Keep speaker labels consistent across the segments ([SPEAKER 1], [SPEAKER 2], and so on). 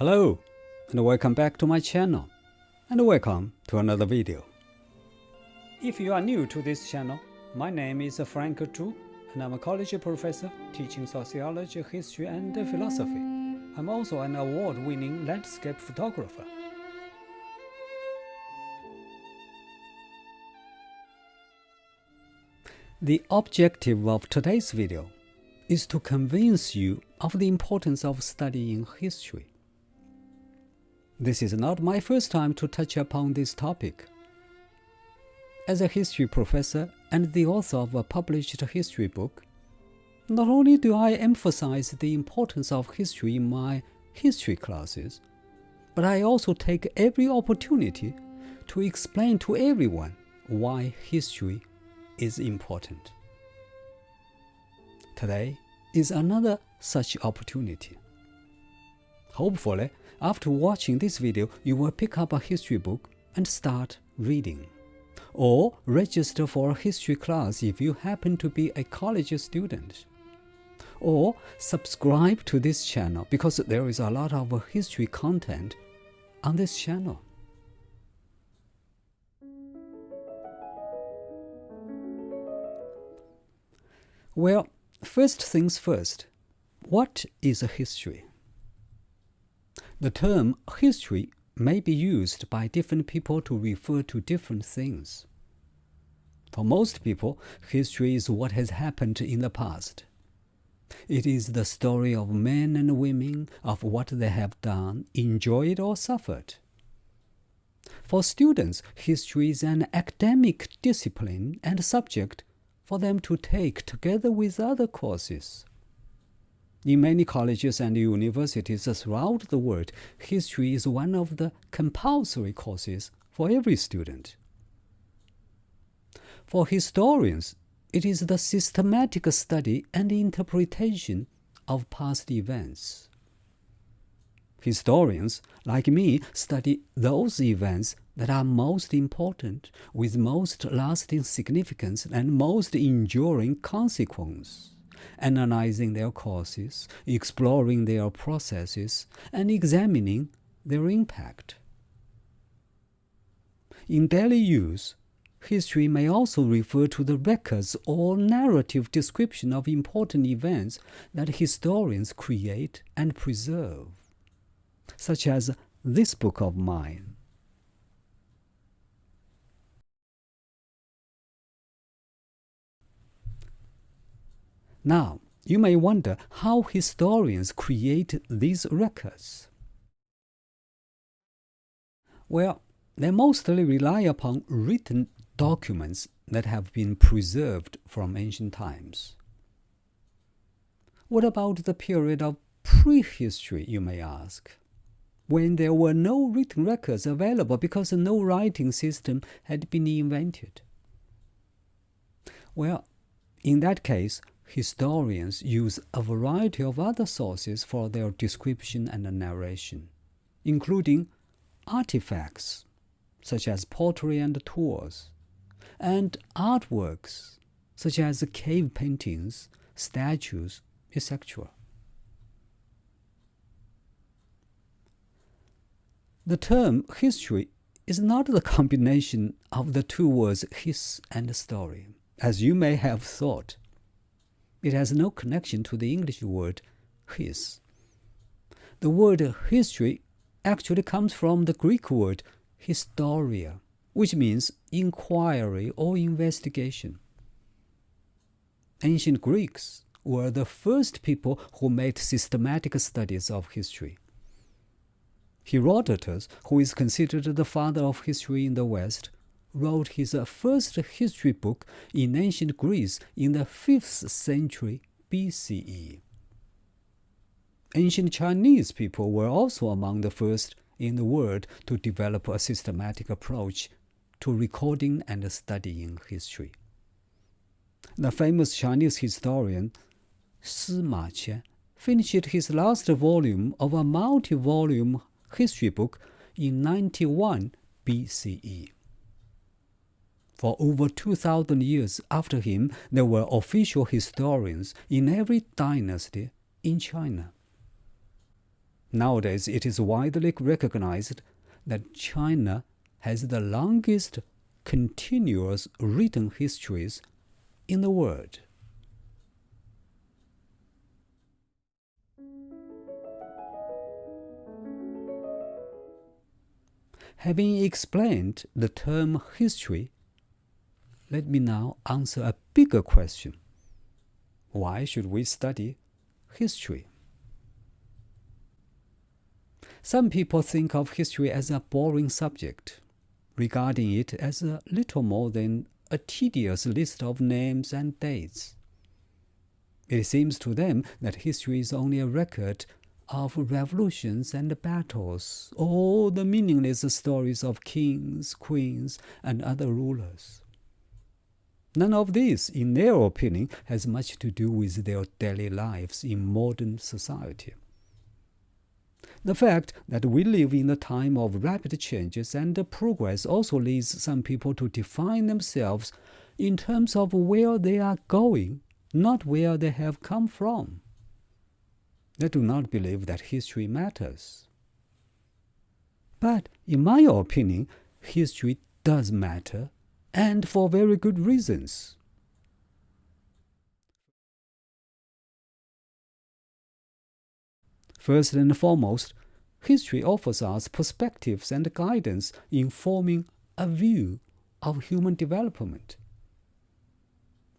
[SPEAKER 1] Hello, and welcome back to my channel, and welcome to another video. If you are new to this channel, my name is Frank Zhu, and I'm a college professor teaching sociology, history, and philosophy. I'm also an award-winning landscape photographer. The objective of today's video is to convince you of the importance of studying history. This is not my first time to touch upon this topic. As a history professor and the author of a published history book, not only do I emphasize the importance of history in my history classes, but I also take every opportunity to explain to everyone why history is important. Today is another such opportunity. Hopefully, after watching this video, you will pick up a history book and start reading. Or register for a history class if you happen to be a college student. Or subscribe to this channel because there is a lot of history content on this channel. Well, first things first, what is a history? The term history may be used by different people to refer to different things. For most people, history is what has happened in the past. It is the story of men and women, of what they have done, enjoyed or suffered. For students, history is an academic discipline and subject for them to take together with other courses. In many colleges and universities throughout the world, history is one of the compulsory courses for every student. For historians, it is the systematic study and interpretation of past events. Historians, like me, study those events that are most important, with most lasting significance and most enduring consequence, analyzing their causes, exploring their processes, and examining their impact. In daily use, history may also refer to the records or narrative description of important events that historians create and preserve, such as this book of mine. Now, you may wonder how historians create these records. Well, they mostly rely upon written documents that have been preserved from ancient times. What about the period of prehistory, you may ask, when there were no written records available because no writing system had been invented? Well, in that case, historians use a variety of other sources for their description and narration, including artifacts, such as pottery and tools, and artworks, such as cave paintings, statues, etc. The term history is not the combination of the two words his and story, as you may have thought. It has no connection to the English word his. The word history actually comes from the Greek word historia, which means inquiry or investigation. Ancient Greeks were the first people who made systematic studies of history. Herodotus, who is considered the father of history in the West, wrote his first history book in ancient Greece in the 5th century BCE. Ancient Chinese people were also among the first in the world to develop a systematic approach to recording and studying history. The famous Chinese historian Sima Qian finished his last volume of a multi-volume history book in 91 BCE. For over 2,000 years after him, there were official historians in every dynasty in China. Nowadays, it is widely recognized that China has the longest continuous written histories in the world. Having explained the term history, let me now answer a bigger question. Why should we study history? Some people think of history as a boring subject, regarding it as a little more than a tedious list of names and dates. It seems to them that history is only a record of revolutions and battles, or the meaningless stories of kings, queens, and other rulers. None of this, in their opinion, has much to do with their daily lives in modern society. The fact that we live in a time of rapid changes and progress also leads some people to define themselves in terms of where they are going, not where they have come from. They do not believe that history matters. But in my opinion, history does matter, and for very good reasons. First and foremost, history offers us perspectives and guidance in forming a view of human development.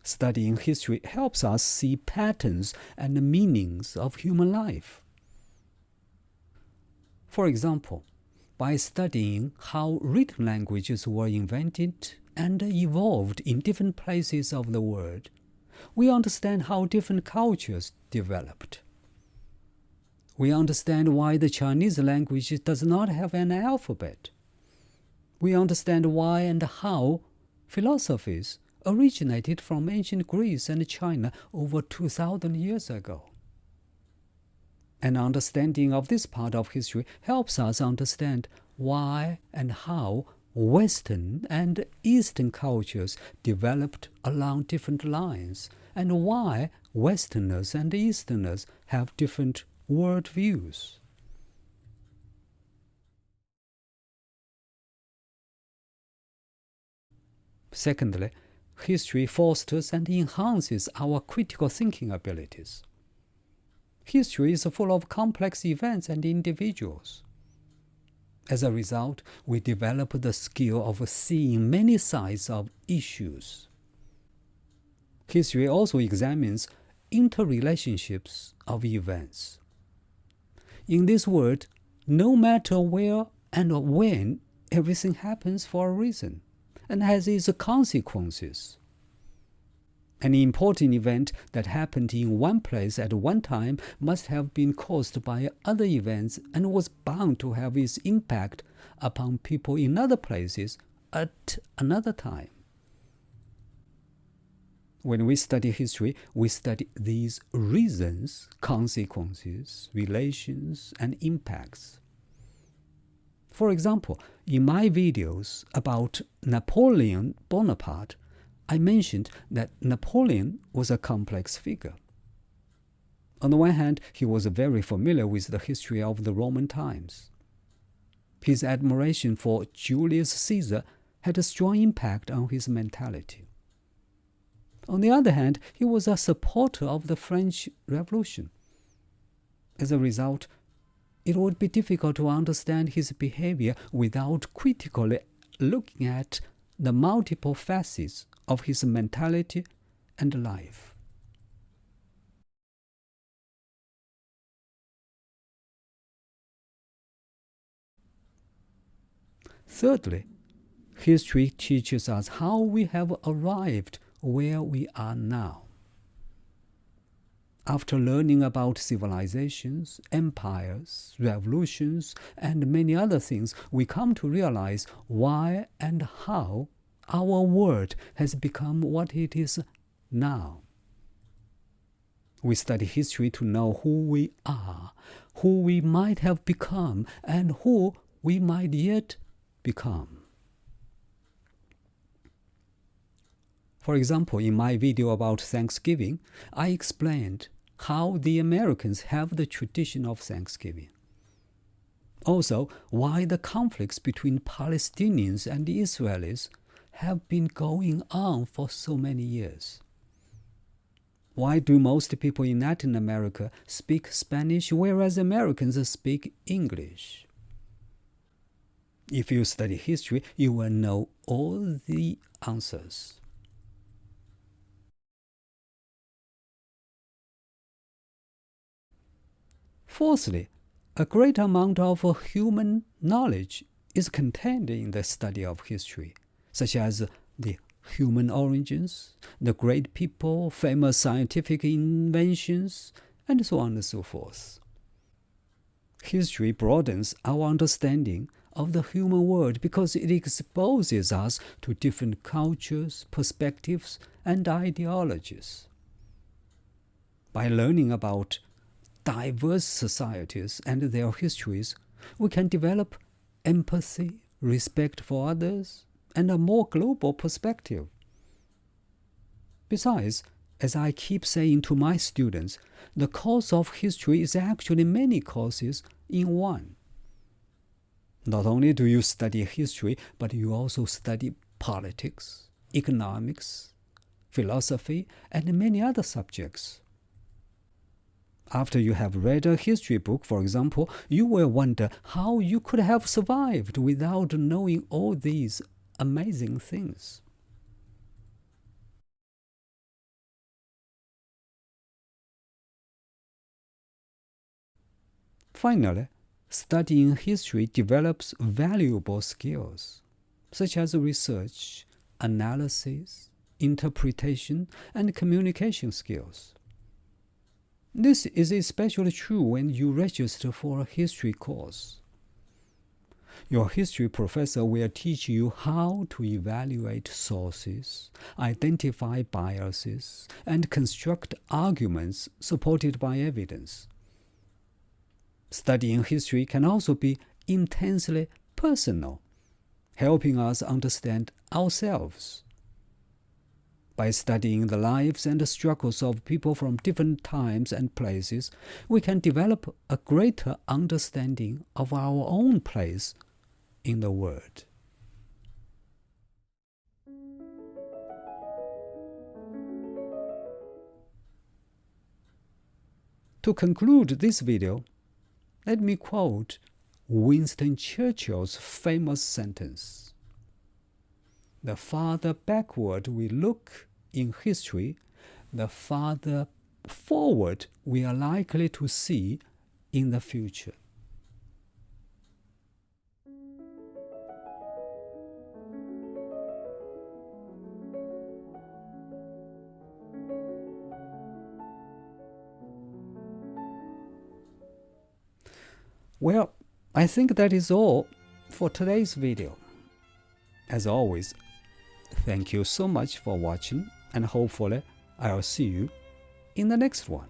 [SPEAKER 1] Studying history helps us see patterns and meanings of human life. For example, by studying how written languages were invented and evolved in different places of the world, we understand how different cultures developed. We understand why the Chinese language does not have an alphabet. We understand why and how philosophies originated from ancient Greece and China over 2,000 years ago. An understanding of this part of history helps us understand why and how Western and Eastern cultures developed along different lines, and why Westerners and Easterners have different worldviews. Secondly, history fosters and enhances our critical thinking abilities. History is full of complex events and individuals. As a result, we develop the skill of seeing many sides of issues. History also examines interrelationships of events. In this world, no matter where and when, everything happens for a reason and has its consequences. An important event that happened in one place at one time must have been caused by other events and was bound to have its impact upon people in other places at another time. When we study history, we study these reasons, consequences, relations, and impacts. For example, in my videos about Napoleon Bonaparte, I mentioned that Napoleon was a complex figure. On the one hand, he was very familiar with the history of the Roman times. His admiration for Julius Caesar had a strong impact on his mentality. On the other hand, he was a supporter of the French Revolution. As a result, it would be difficult to understand his behavior without critically looking at the multiple facets of his mentality and life. Thirdly, history teaches us how we have arrived where we are now. After learning about civilizations, empires, revolutions, and many other things, we come to realize why and how our world has become what it is now. We study history to know who we are, who we might have become, and who we might yet become. For example, in my video about Thanksgiving, I explained how the Americans have the tradition of Thanksgiving. Also, why the conflicts between Palestinians and Israelis have been going on for so many years. Why do most people in Latin America speak Spanish, whereas Americans speak English? If you study history, you will know all the answers. Fourthly, a great amount of human knowledge is contained in the study of history, such as the human origins, the great people, famous scientific inventions, and so on and so forth. History broadens our understanding of the human world because it exposes us to different cultures, perspectives, and ideologies. By learning about diverse societies and their histories, we can develop empathy, respect for others, and a more global perspective. Besides, as I keep saying to my students, the course of history is actually many courses in one. Not only do you study history, but you also study politics, economics, philosophy, and many other subjects. After you have read a history book, for example, you will wonder how you could have survived without knowing all these amazing things. Finally, studying history develops valuable skills, such as research, analysis, interpretation, and communication skills. This is especially true when you register for a history course. Your history professor will teach you how to evaluate sources, identify biases, and construct arguments supported by evidence. Studying history can also be intensely personal, helping us understand ourselves. By studying the lives and the struggles of people from different times and places, we can develop a greater understanding of our own place in the world. To conclude this video, let me quote Winston Churchill's famous sentence: "The farther backward we look in history, the farther forward we are likely to see in the future." Well, I think that is all for today's video. As always, thank you so much for watching, and hopefully I'll see you in the next one.